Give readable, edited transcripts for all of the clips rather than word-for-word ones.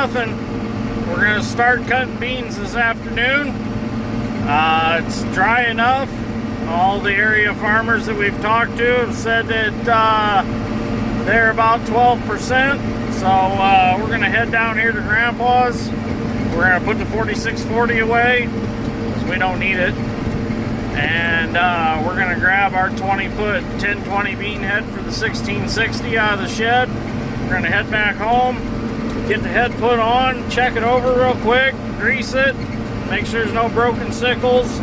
nothing. We're going to start cutting beans this afternoon. It's dry enough. All the area farmers that we've talked to have said that they're about 12%. So we're going to head down here to Grandpa's. We're going to put the 4640 away because we don't need it. And we're going to grab our 20-foot 1020 bean head for the 1660 out of the shed. We're going to head back home, get the head put on, check it over real quick, grease it, make sure there's no broken sickles,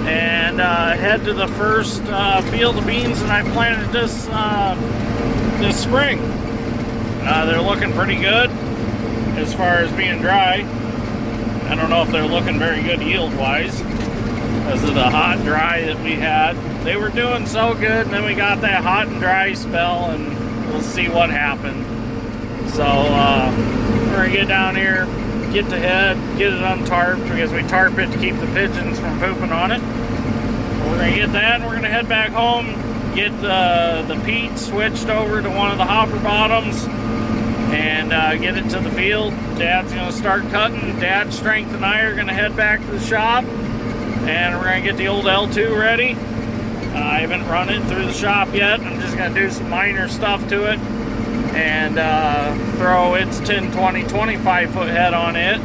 and head to the first field of beans that I planted this spring. They're looking pretty good as far as being dry. I don't know if they're looking very good yield-wise because of the hot and dry that we had. They were doing so good, and then we got that hot and dry spell, and we'll see what happened. So we're going to get down here, get the head, get it untarped because we tarp it to keep the pigeons from pooping on it. We're going to get that, and we're going to head back home, get the peat switched over to one of the hopper bottoms, and get it to the field. Dad's going to start cutting. Dad, Strength, and I are going to head back to the shop, and we're going to get the old L2 ready. I haven't run it through the shop yet. I'm just going to do some minor stuff to it and throw its 10-20 25-foot head on it.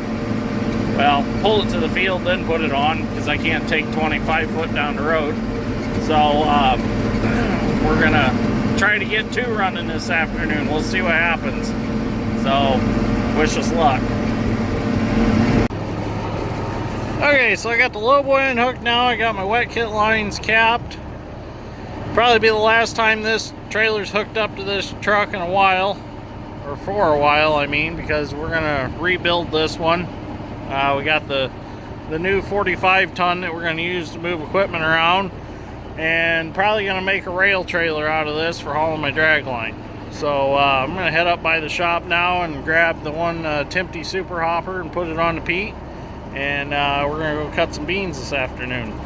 Well, pull it to the field, then put it on because I can't take 25 foot down the road. So we're going to try to get 2 running this afternoon. We'll see what happens. So wish us luck. Okay, so I got the lowboy unhooked now. I got my wet kit lines capped. Probably be the last time this trailer's hooked up to this truck in a while. Or for a while, I mean, because we're going to rebuild this one. We got the new 45 ton that we're going to use to move equipment around. And probably going to make a rail trailer out of this for hauling my drag line. So I'm going to head up by the shop now and grab the one Timpte Super Hopper and put it on the peat. And we're going to go cut some beans this afternoon.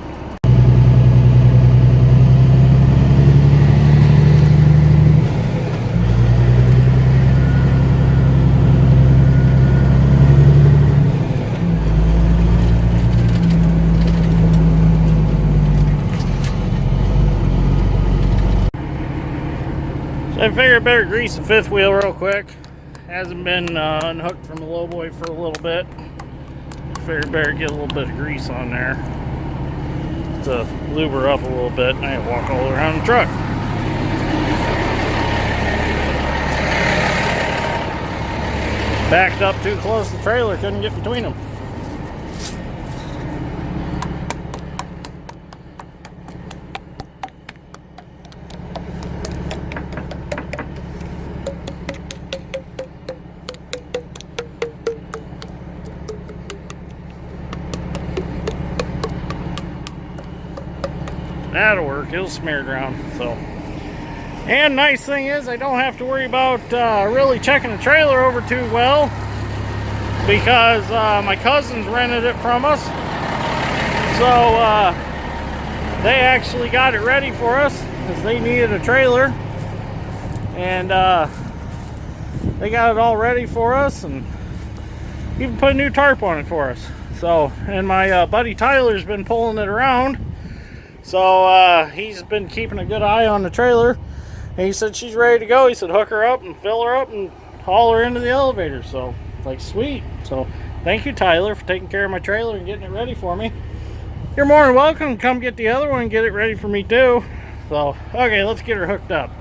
So I figured I better grease the 5th wheel real quick. Hasn't been unhooked from the lowboy for a little bit. Figured better get a little bit of grease on there to lube her up a little bit. I have to walk all around the truck. Backed up too close to the trailer, couldn't get between them. That'll work, it'll smear it around. So, and nice thing is I don't have to worry about really checking the trailer over too well because my cousins rented it from us. So they actually got it ready for us because they needed a trailer, and they got it all ready for us and even put a new tarp on it for us. So, and my buddy Tyler's been pulling it around. So he's been keeping a good eye on the trailer, and he said she's ready to go. He said hook her up and fill her up and haul her into the elevator. So like, sweet. So thank you, Tyler, for taking care of my trailer and getting it ready for me. You're more than welcome to come get the other one and get it ready for me too. So okay, let's get her hooked up.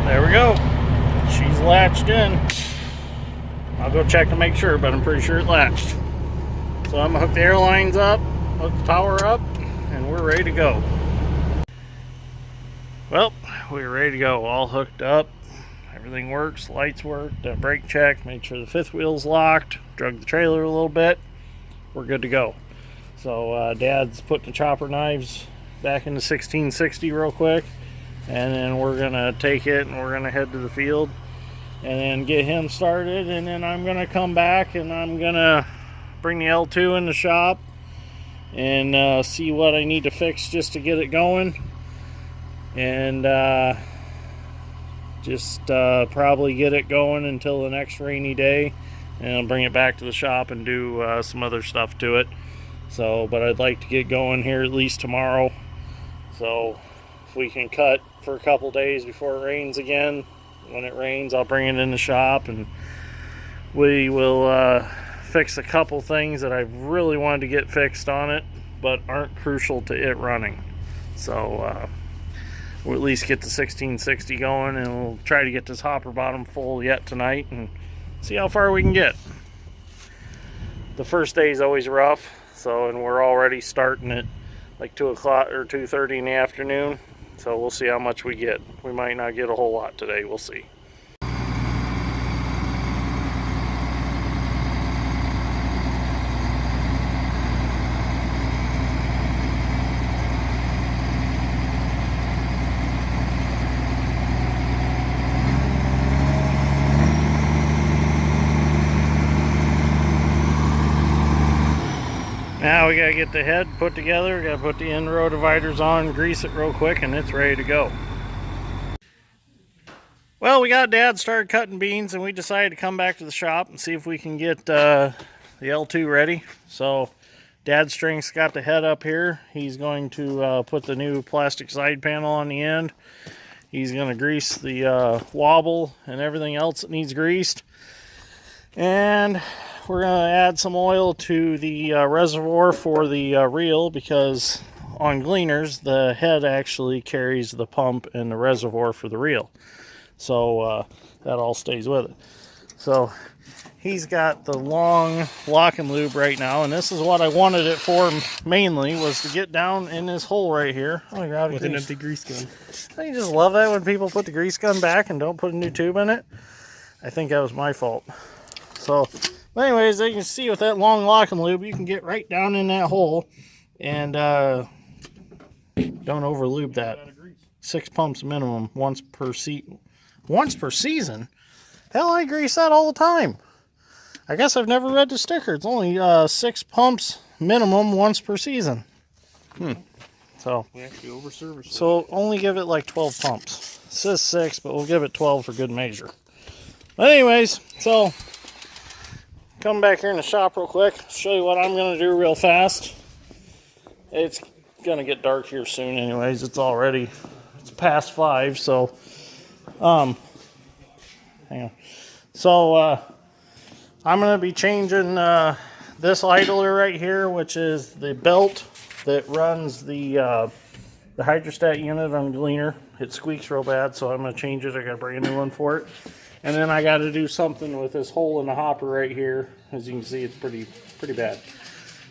There we go. She's latched in. I'll go check to make sure, but I'm pretty sure it latched. So I'm gonna hook the airlines up, hook the power up, and we're ready to go. Well, we're ready to go. All hooked up. Everything works. Lights work. Brake check. Made sure the 5th wheel's locked. Drug the trailer a little bit. We're good to go. So Dad's putting the chopper knives back in the 1660 real quick, and then we're gonna take it and we're gonna head to the field and then get him started, and then I'm gonna come back and I'm gonna bring the L2 in the shop and see what I need to fix just to get it going, and just probably get it going until the next rainy day, and I'll bring it back to the shop and do some other stuff to it. So, but I'd like to get going here at least tomorrow. So if we can cut for a couple days before it rains again, when it rains I'll bring it in the shop and we will fix a couple things that I've really wanted to get fixed on it but aren't crucial to it running. So we'll at least get the 1660 going, and we'll try to get this hopper bottom full yet tonight and see how far we can get. The first day is always rough, so, and we're already starting at like 2 o'clock or 2:30 in the afternoon, so we'll see how much we get. We might not get a whole lot today, we'll see. Now we gotta get the head put together, gotta put the end row dividers on, grease it real quick, and it's ready to go. Well, we got Dad started cutting beans, and we decided to come back to the shop and see if we can get the L2 ready. So Dad's strings got the head up here. He's going to put the new plastic side panel on the end. He's gonna grease the wobble and everything else that needs greased. And we're going to add some oil to the reservoir for the reel, because on Gleaners the head actually carries the pump and the reservoir for the reel. So that all stays with it. So he's got the long lock and lube right now, and this is what I wanted it for mainly, was to get down in this hole right here. Oh my God, with an empty grease gun. I just love that when people put the grease gun back and don't put a new tube in it. I think that was my fault. So anyways, as you can see, with that long lock and lube, you can get right down in that hole, and don't over lube that. 6 pumps minimum, once per season. Hell, I grease that all the time. I guess I've never read the sticker. It's only 6 pumps minimum once per season. So we actually over service. So only give it like 12 pumps. It says 6, but we'll give it 12 for good measure. But anyways, so come back here in the shop real quick, show you what I'm going to do real fast. It's going to get dark here soon anyways. It's past 5, so hang on. So I'm going to be changing this idler right here, which is the belt that runs the hydrostat unit on Gleaner. It squeaks real bad, so I'm going to change it. I got to bring a new one for it. And then I got to do something with this hole in the hopper right here. As you can see, it's pretty bad.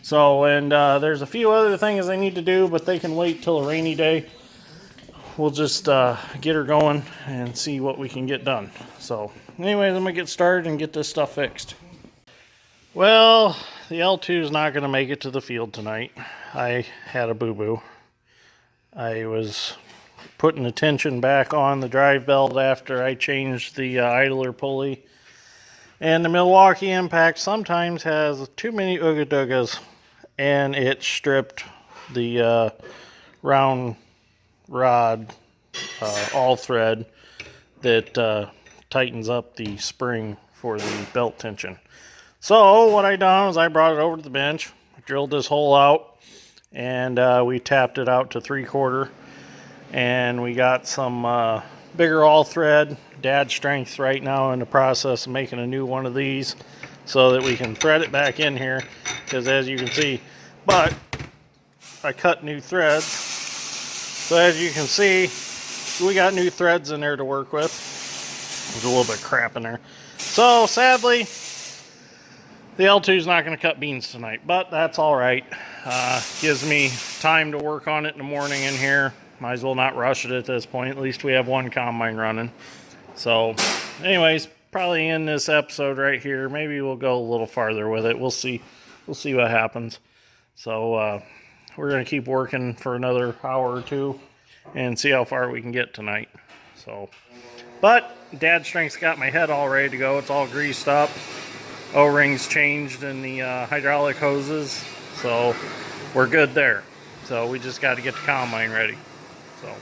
So, and there's a few other things I need to do, but they can wait till a rainy day. We'll just get her going and see what we can get done. So, anyways, I'm going to get started and get this stuff fixed. Well, the L2 is not going to make it to the field tonight. I had a boo-boo. I was putting the tension back on the drive belt after I changed the idler pulley. And the Milwaukee Impact sometimes has too many ooga-doogas, and it stripped the round rod all thread that tightens up the spring for the belt tension. So what I done was I brought it over to the bench, drilled this hole out, and we tapped it out to 3/4. And we got some bigger all thread. Dad's strength right now in the process of making a new one of these so that we can thread it back in here, because as you can see, but I cut new threads. So as you can see, we got new threads in there to work with. There's a little bit of crap in there. So sadly, the L2 is not going to cut beans tonight, but that's all right. Gives me time to work on it in the morning in here. Might as well not rush it at this point. At least we have one combine running. So anyways, probably end this episode right here. Maybe we'll go a little farther with it. We'll see what happens. So we're going to keep working for another hour or two and see how far we can get tonight. So, but Dad's strength's got my head all ready to go. It's all greased up. O-rings changed in the hydraulic hoses. So we're good there. So we just got to get the combine ready. So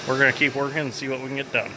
we're going to keep working and see what we can get done.